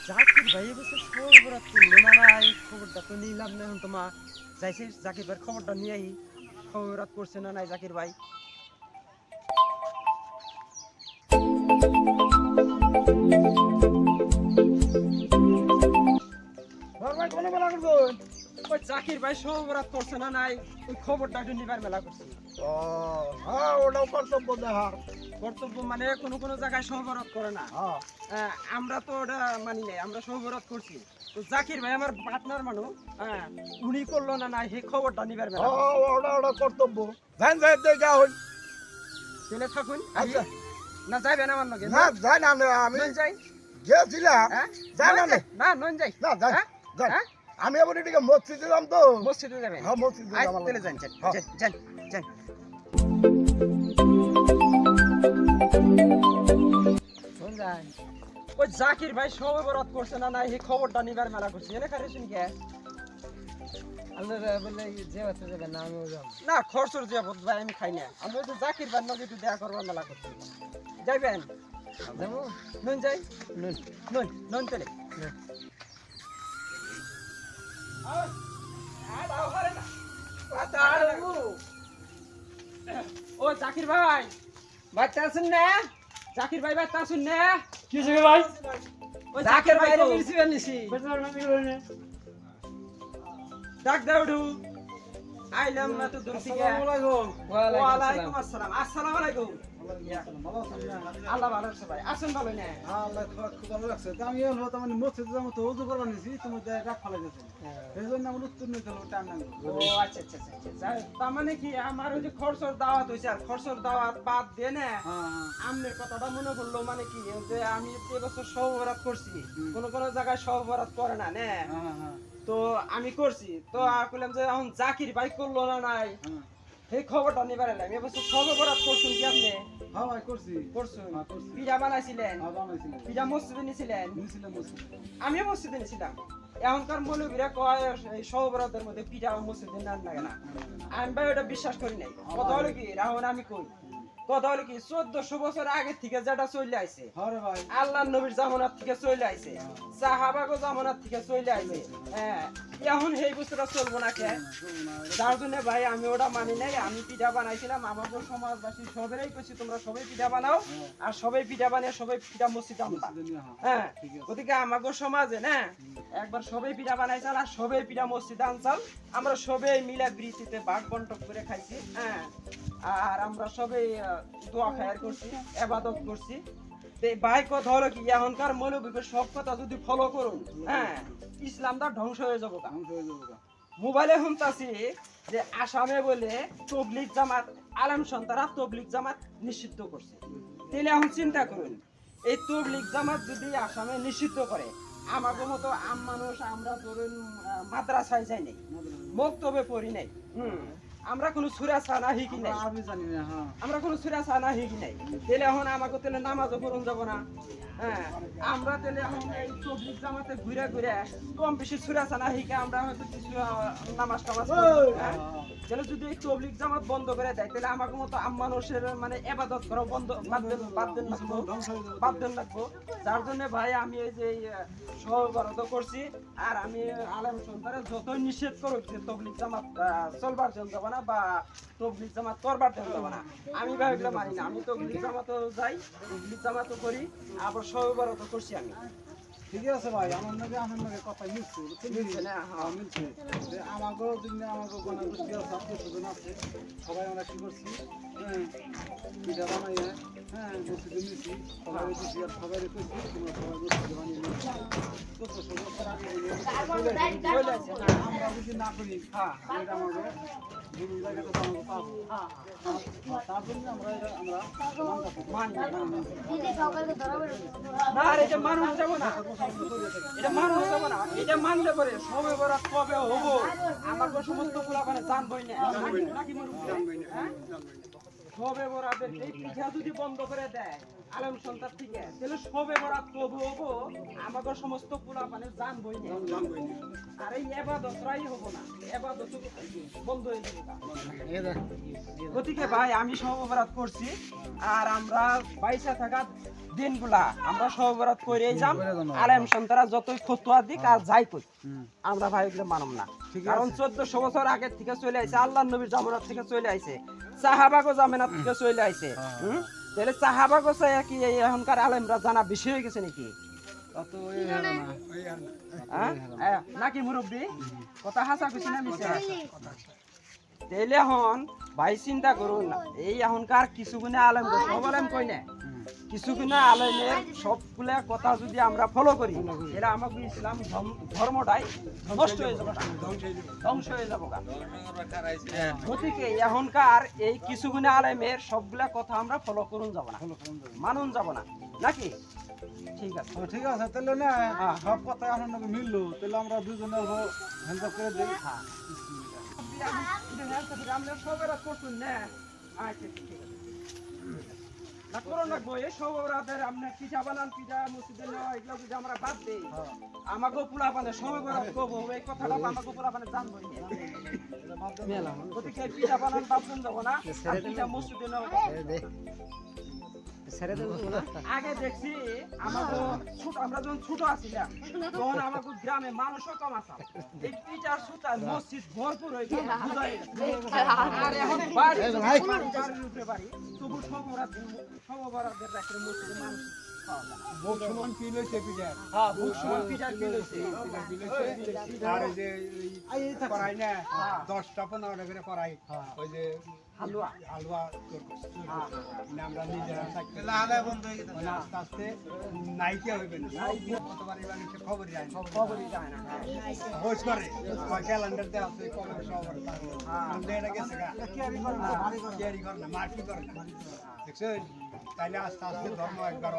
জাকির ভাই এবছর সবরাত করলো না ভাই, খবরটা তো নিলাম না। এখন তোমার যাইছে জাকির ভাইয়ের খবরটা নিয়ে আই, খবরাত করছে না নাই জাকির ভাই। ভাই কোনে মেলা করছেন? ওই জাকির ভাই সবরাত করছে না নাই, ওই খবরটা একটু নিবার মেলা করছে। ও হ্যাঁ, ওটাও কর্তব্য দেখার। কর্তব্য মানে কোনো কোনো জায়গায় সহবরাত করে না। আমরা তো ওটা মানি নাই, আমরা সহবরাত করছি। তো জাকির ভাই আমার পার্টনার মানুষ, উনি করলো না নাই, সেই খবরটা নিবার মেলা করছে। ওটা কর্তব্য। যাই যাই দেখা হই। চলে থাকুন। আচ্ছা না যাইবেন আমার লগে? না যাই না, আমি নন যাই। গেছিলাম। যাই না না নন যাই। না যাই যাই। আমি আবার এদিকে মসজিদে যাম তো। মসজিদে যাবেন? হ্যাঁ মসজিদে আজ যাম। চলে যান, যান যান যান। কোন যাই? ওই জাকির ভাই সহবরাত করছে না নাই, সেই খবরটা নিবার মেলা করছে। এনে কারে শুনি কে? আপনারা বলে যে বাচ্চা যাবেন না, আমিও যাব না খরচর যে ভাই আমি খাই না। আমি ওই যে জাকির ভাই নগে একটু দেখা করবার মেলা করছি। যাইবেন? যাবো। নন যাই। নুন নন নন চলে। ও জাকির ভাই বাচ্চা আছেন না? জাকির ভাই বাচ্চা আছেন না? কি হইছে ভাই? ও জাকির ভাই তো রিসিভার নিছি। ডাক দাও ডু। আইলাম না তো দূর থেকে। ওয়ালাইকুম আসসালাম। আসসালামু আলাইকুম। আল্লাহ ভালো আছে ভাই। আসেন ভালো না? আল্লাহ খুব ভালো লাগছে। আমি হলো তো মানে মসজিদে যাবো তো ওযু করবার নিছি, তুমি ডাক ফালাই গেছো। এইজন্য আমার উত্তর নিতে হলো টাইম নাই। ও আচ্ছা আচ্ছা আচ্ছা। তার মানে কি আমার ওই যে খরচর দাওয়াত হইছে, আর খরচর দাওয়াত বাদ দিয়ে না আমনের কথাটা মনে পড়লো। মানে কি যে আমি এবছর সহবরাত করছি, কোন কোন জায়গায় সহবরাত করে না নে, তো আমি করছি। তো কইলাম যে এখন জাকির ভাই করলো না নাই, এই খবরটা নিবার এলাম। এবছর সহবরাত করছেন কি আপনি? হ্যাঁ ভাই করছি। করছেন? করছি। পিঠা বানাইছিলেন? হ্যাঁ বানাইছিলাম। পিঠা মসজিদে নিছিলেন? নিছিলাম মসজিদে। আমিও মসজিদে নিছিলাম। এখনকার মৌলবীরা কয় এই সহবরাতের মধ্যে পিঠা মসজিদে নেন লাগে না। আমি ভাই ওটা বিশ্বাস করি নাই। কথা হলো কি রাহুল, আমি কই কথা হলো কি 1400 বছর আগে থেকে যেটা চলে আইছে, হ্যাঁ ভাই। আল্লাহর নবীর জামানাত থেকে চলে আইছে, সাহাবাগো জামানাত থেকে চলে আইছে। এখন সেই বস্তুটা চলবো না কে? যার জন্য ভাই আমি ওটা মানি নাই। আমি পিঠা বানাইছিলাম, আমাদের সমাজবাসী সবাই কইছি তোমরা সবাই পিঠা বানাও, আর সবাই পিঠা বানিয়ে সবাই পিঠা মসজিদে আনবা। হ্যাঁ, ওদিকে আমাগো সমাজে না একবার সবাই পিঠা বানাইছাল, আর সবাই পিঠা মসজিদে আনছাল। আমরা সবাই মিলা বৃত্তিতে ভাগ বন্টন করে খাইছি। আর আমরা সবাই দোয়া খায়ার করছি, ইবাদত করছি। ভাই কথা হলো কি এখনকার মৌলবীদের সব কথা যদি ফলো করুন, ইসলামটা ধ্বংস হয়ে যাবো। মোবাইলে শুনতাছি যে আসামে বলে তবলিগ জামাত, আলেম সন্তানরা তবলিগ জামাত নিষিদ্ধ করছে। তাহলে এখন চিন্তা করুন, এই তবলিগ জামাত যদি আসামে নিষিদ্ধ করে, আমাদের মতো আম মানুষ আমরা ধরুন মাদ্রাসায় যাই নাই, মক্তবে পড়ি নাই, আমরা কোনো সূরা সানা শিখি নাই, আমি জানি না। হ্যাঁ আমরা কোনো সূরা সানা শিখি নাই। তাহলে এখন আমাকে তাহলে নামাজও পড়ুন যাব না। আমরা তাহলে এখন এই তবলিগ জামাতে ঘুরে ঘুরে কম বেশি সূরা সানা শিখে আমরা হয়তো কিছু নামাজ টামাজ পড়ি। তাহলে যদি এই তবলিগ জামাত বন্ধ করে দেয়, তাহলে আমাকে মতো আম মানুষের মানে ইবাদত করা বন্ধ বাদ দেন লাগবো। যার জন্য ভাই আমি এই যে সহবরাত করছি, আর আমি আলেম সন্তানের যতই নিষেধ করুক যে তবলিগ জামাত চলবার জন্য যাব না বা তবলিগ জামাত করবার জন্য যাব না, আমি ভাই এগুলো মানি না। আমি তবলিগ জামাতও যাই, তবলিগ জামাতও করি, আবার সহবরাত করছি আমি। ঠিক আছে ভাই, আমার নাকি আমার নাকি কথা মিলছে। মিলছে না? হ্যাঁ মিলছে। আমাকেও দিনে আমাকে গোনা গোষ্ঠী আছে, আত্মীয় আছে, সবাই আমরা কি করছি, পিঠা বানাইয়ে মসজিদে নিয়েছি, সবাই দিচ্ছি আর সবাই রেখেছি। তোমরা সবাই মসজিদে বানিয়ে নিয়েছি। 1400 বছর আগে চলে আসছে না? আমরা যদি না করি, এটা আমাকে বিভিন্ন জায়গাতে তো আমাকে পাবো। তার জন্য আমরা মানি না। না আর এটা মানুষ যাবো না, এটা মানুষ যাবো না। এটা মানলে পরে সবে বরাত কবে হবো আমাকে সমস্ত গুলা জানবই না, নাকি সবে বরাতের এই পিঠা যদি বন্ধ করে দেয়, আলেম সন্তান থেকে তাহলে সবে বরাত কবো হবো আমাদের সমস্ত পোলা মানে জানবই না আর এই এবাদতরাই হবো না এবাদত বন্ধ হয়ে যাবে গতিকে ভাই আমি সবে বরাত করছি আর আমরা বাইসা থাকা দিনগুলা আমরা সবে বরাত করেই যাম আলেম সন্তানরা যতই ফতোয়া দিক আর যাই কই আমরা ভাই এগুলো মানব না কারণ 1400 বছর আগে থেকে চলে আইছে আল্লাহর নবীর জামানাত থেকে চলে আইছে সাহাবাগো জামানাত থেকে চলে আইছে তাহলে সাহাবাগো চাই কি এই এখনকার আলেমরা জানা বেশি হয়ে গেছে নাকি তত এই হলো না হ্যাঁ? নাকি মুরব্বী কথা হাসা কিছু না মিছে তাইলে এখন ভাই চিন্তা করুন এই এখনকার কিছু গুণে আলেম সব আলেম কই না কিছু গুণে আলেমের সবগুলা কথা যদি আমরা ফলো করি এরা আমাকে ইসলাম ধর্মটাই নষ্ট হয়ে যাবে ধ্বংস হয়ে যাবো গতিকে এখনকার এই কিছু গুণে আলেমের সবগুলা কথা আমরা ফলো করুন যাব না মানুন যাব না নাকি ঠিক আছে তো ঠিক আছে তাহলে না সব কথা এখন নাকি মিললো তাহলে আমরা দুজনে হ্যান্ড করে দিই আমরা সবেরা করতুন না আচ্ছা ঠিক আছে না করো না বই সবেরাদের আমরা পিঠা বানান পিঠা মসজিদে নেওয়া এগুলো যদি আমরা বাদ দিই আমাকে পোলা পানে সবেরা করবো এই কথাটা আমাকে পোলা পানে জানবো মেলা গতিকে পিঠা বানান বাদ দিন যাবো না আর পিঠা মসজিদে নেওয়া আগে দেখছি আমাকে ছোট আমরা যখন ছোট আছিলাম তখন আমাকে গ্রামে মানুষও কম আসা এই পিঠার সুতার মসজিদ ভরপুর হয়ে গেছে আর এখন বাড়ির উঠে বাড়ি তবু সবরাতের রাত্রে মসজিদে মানুষ বুক সমান ফিল হয়েছে পিঠা হ্যাঁ বুক সমান পিঠার কি হয়েছে আর এই যে করাই না 10টা 15টা করে করাই ওই যে হালুয়া হালুয়া আমরা নিজেরা আস্তে আস্তে নাইকিয়া হইবে না কতবারই মানুষের খবরই যায় খবরই যায় না ভোজ করে ক্যালেন্ডার দেওয়া আছে কবে সব এটা গেছে কেয়ারি করে না মার্কি করে না দেখছেন তাইলে আস্তে আস্তে ধর্ম একবার